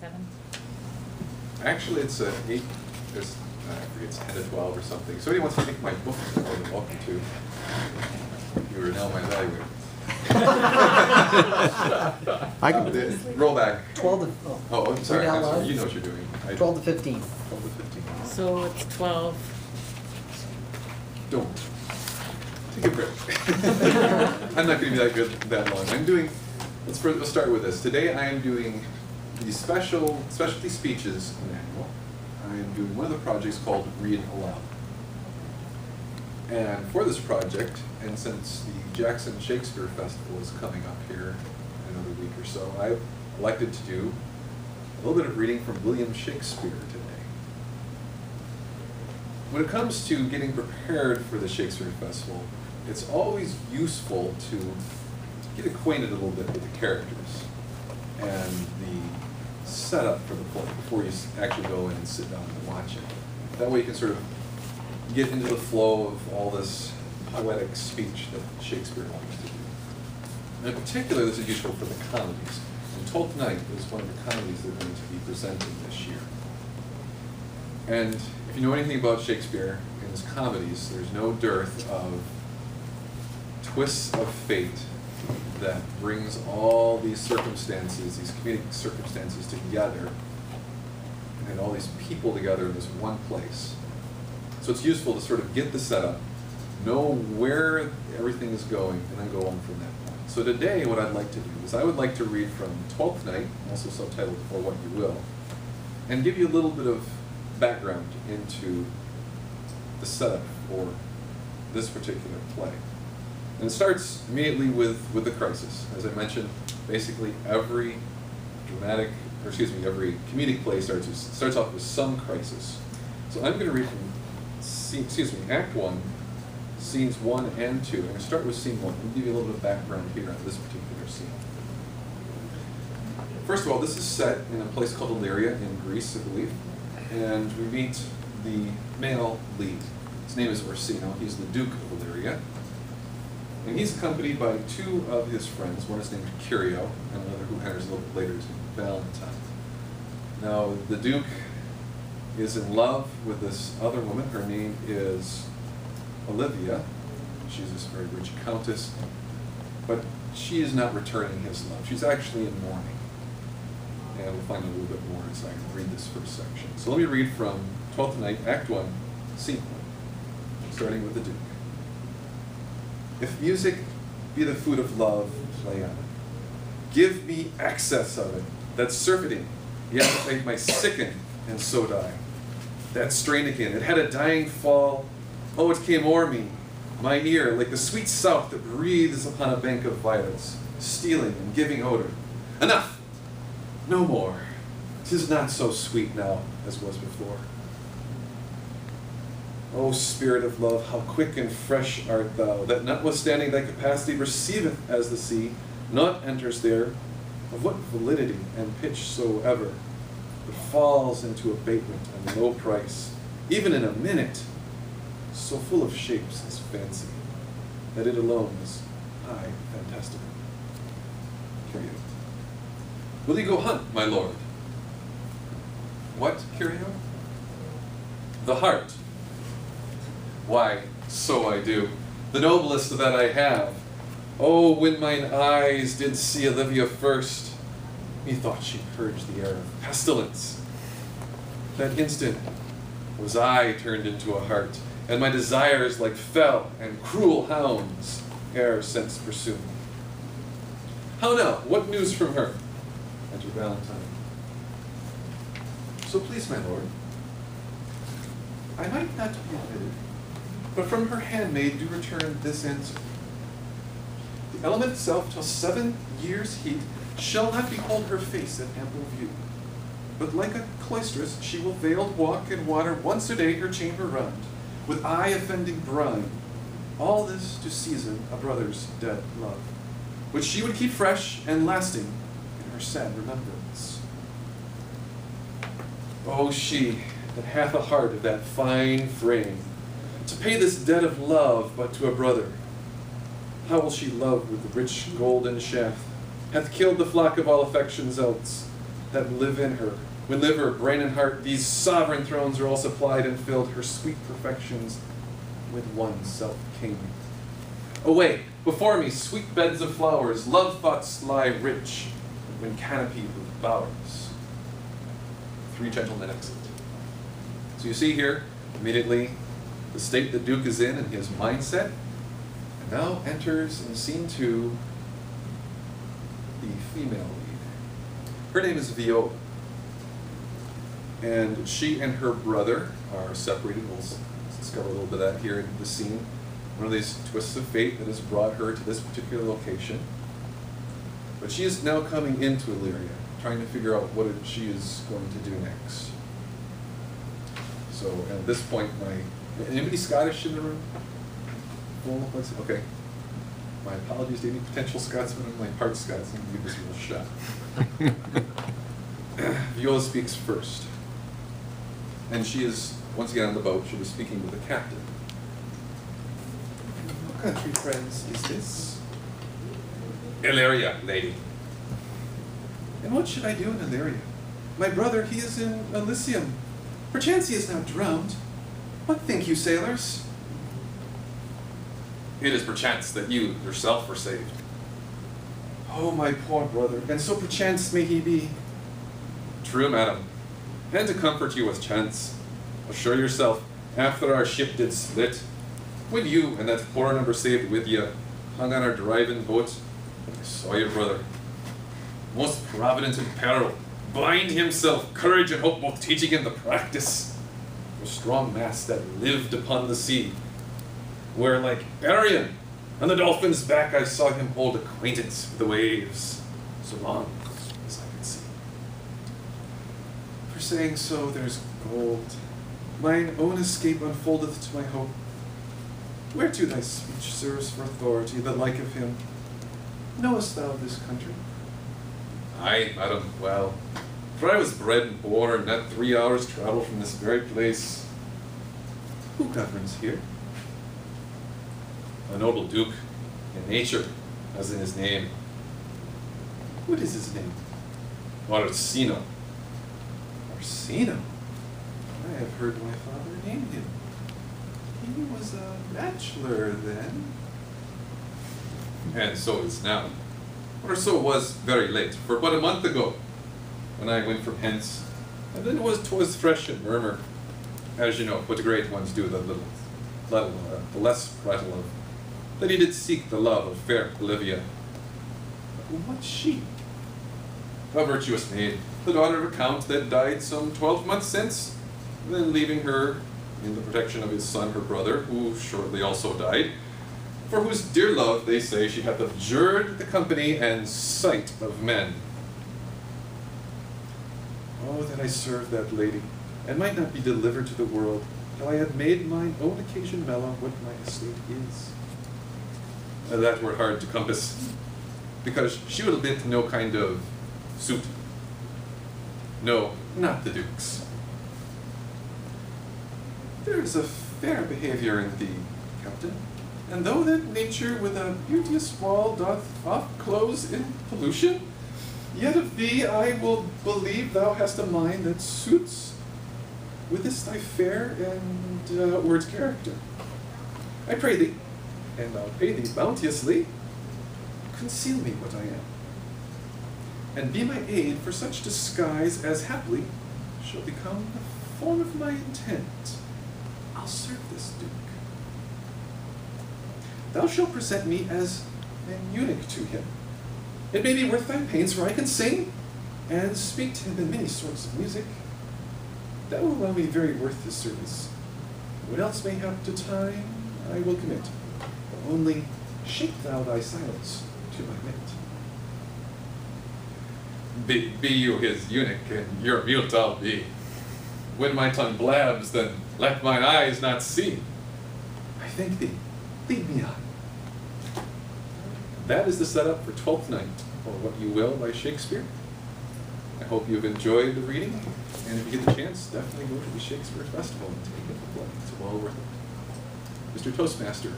7? Actually, it's 8. There's, I forget, it's 10 to 12 or something. So, anyone wants to take my book, you're more than welcome to. You are now my evaluator. I can roll back. 12 to, Oh, I'm sorry. Read out I'm sorry. loud. You know what you're doing. 12 to 15. 12 to 15. So it's 12. Don't. Take a break. I'm not going to be that good that long. Let's start with this. Today I am doing the specialty speeches manual. I am doing one of the projects called Read Aloud. And for this project, and since the Jackson Shakespeare Festival is coming up here in another week or so, I've elected to do a little bit of reading from William Shakespeare today. When it comes to getting prepared for the Shakespeare Festival, it's always useful to get acquainted a little bit with the characters and the setup for the play before you actually go in and sit down and watch it. That way you can sort of get into the flow of all this poetic speech that Shakespeare likes to do. And in particular, this is useful for the comedies. And Twelfth Night is one of the comedies they're going to be presenting this year. And if you know anything about Shakespeare and his comedies, there's no dearth of twists of fate that brings all these circumstances, these comedic circumstances together, and all these people together in this one place. So it's useful to sort of get the setup, know where everything is going, and then go on from that point. So today what I'd like to do is I would like to read from Twelfth Night, also subtitled For What You Will, and give you a little bit of background into the setup for this particular play. And it starts immediately with the crisis. As I mentioned, basically every every comedic play starts off with some crisis. So I'm going to read from Act 1, Scenes 1 and 2. I'm going to start with Scene 1 and give you a little bit of background here on this particular scene. First of all, this is set in a place called Illyria in Greece, I believe. And we meet the male lead. His name is Orsino. He's the Duke of Illyria. And he's accompanied by 2 of his friends. One is named Curio, and another who enters a little bit later is named Valentine. Now, the Duke is in love with this other woman. Her name is Olivia. She's this very rich countess, but she is not returning his love. She's actually in mourning. And we'll find out a little bit more as I read this first section. So let me read from Twelfth Night, Act 1, Scene 1, starting with the Duke. If music be the food of love, play on it. Give me excess of it, that surfeiting, the appetite might sicken, and so die. That strain again, it had a dying fall. Oh, it came o'er me, my ear, like the sweet south that breathes upon a bank of violets, stealing and giving odor. Enough! No more. 'Tis not so sweet now as was before. O spirit of love, how quick and fresh art thou, that notwithstanding thy capacity receiveth as the sea, naught enters there, of what validity and pitch soever, but falls into abatement and low price, even in a minute, so full of shapes is fancy, that it alone is high fantastical. Curio. Will you go hunt, my lord? What, Curio? The hart. Why, so I do, the noblest that I have. Oh, when mine eyes did see Olivia first, methought she purged the air of pestilence. That instant was I turned into a hart, and my desires like fell and cruel hounds ere since pursue me. How now, what news from her? Enter Valentine. So please, my lord, I might not be admitted, but from her handmaid do return this answer. The element itself till 7 years' heat shall not behold her face at ample view, but like a cloistress she will veiled walk and water once a day her chamber round, with eye-offending brine, all this to season a brother's dead love, which she would keep fresh and lasting in her sad remembrance. O she that hath a heart of that fine frame, to pay this debt of love but to a brother, how will she love with the rich golden shaft, hath killed the flock of all affections else, that live in her. When liver, brain, and heart, these sovereign thrones are all supplied and filled, her sweet perfections with one self-king. Away, before me, sweet beds of flowers, love thoughts lie rich, when canopied with bowers. 3 gentlemen exit. So you see here, immediately, the state the Duke is in and his mindset. And now enters in scene 2, the female lead. Her name is Viola. And she and her brother are separated. We'll discover a little bit of that here in the scene. One of these twists of fate that has brought her to this particular location. But she is now coming into Illyria, trying to figure out what she is going to do next. So at this point, anybody Scottish in the room? Well, okay. My apologies to any potential Scotsmen. I'm like part Scots. I'm going to give this a little shot. Viola speaks first. And she is, once again on the boat, she was speaking with the captain. What country, friends, is this? Illyria, lady. And what should I do in Illyria? My brother, he is in Elysium. Perchance he is now drowned. What think you, sailors? It is perchance that you yourself were saved. Oh, my poor brother, and so perchance may he be. True, madam. And to comfort you with chance, assure yourself, after our ship did split, when you and that poor number saved with you hung on our driving boat, I saw your brother, most provident in peril, bind himself, courage and hope both teaching him the practice, a strong mass that lived upon the sea, where like Arion on the dolphin's back I saw him hold acquaintance with the waves, so long as I could see. For saying so, there's gold. Mine own escape unfoldeth to my hope. Whereto thy speech serves for authority, the like of him. Knowest thou this country? Aye, madam, well, for I was bred and born not 3 hours' travel from this very place. Who governs here? A noble duke, in nature, as in his name. What is his name? Orsino. Orsino? I have heard my father name him. He was a bachelor then. And so is now. Or so was very late, for but a month ago, when I went from hence, and then 'twas fresh and murmur, as you know, what the great ones do, the less prattle of, that he did seek the love of fair Olivia. What she? A virtuous maid, the daughter of a count that died some 12 months since, then leaving her in the protection of his son, her brother, who shortly also died, for whose dear love, they say, she hath abjured the company and sight of men. Oh, that I served that lady, and might not be delivered to the world, till I had made mine own occasion mellow what my estate is. That were hard to compass, because she would have been to no kind of suit. No, not the Duke's. There is a fair behaviour in thee, Captain, and though that nature with a beauteous wall doth oft close in pollution, yet of thee I will believe thou hast a mind that suits with this thy fair and outward character. I pray thee, and I'll pay thee bounteously, conceal me what I am, and be my aid for such disguise as haply shall become the form of my intent. I'll serve this Duke. Thou shalt present me as an eunuch to him. It may be worth thy pains, for I can sing, and speak to him in many sorts of music. That will allow me very worth his service. What else may hap to time, I will commit. But only shape thou thy silence to my wit. Be you his eunuch, and your mute I'll be. When my tongue blabs, then let mine eyes not see. I thank thee. Lead me on. That is the setup for Twelfth Night, or What You Will by Shakespeare. I hope you've enjoyed the reading, and if you get the chance, definitely go to the Shakespeare Festival and take it for play. It's well worth it. Mr. Toastmaster.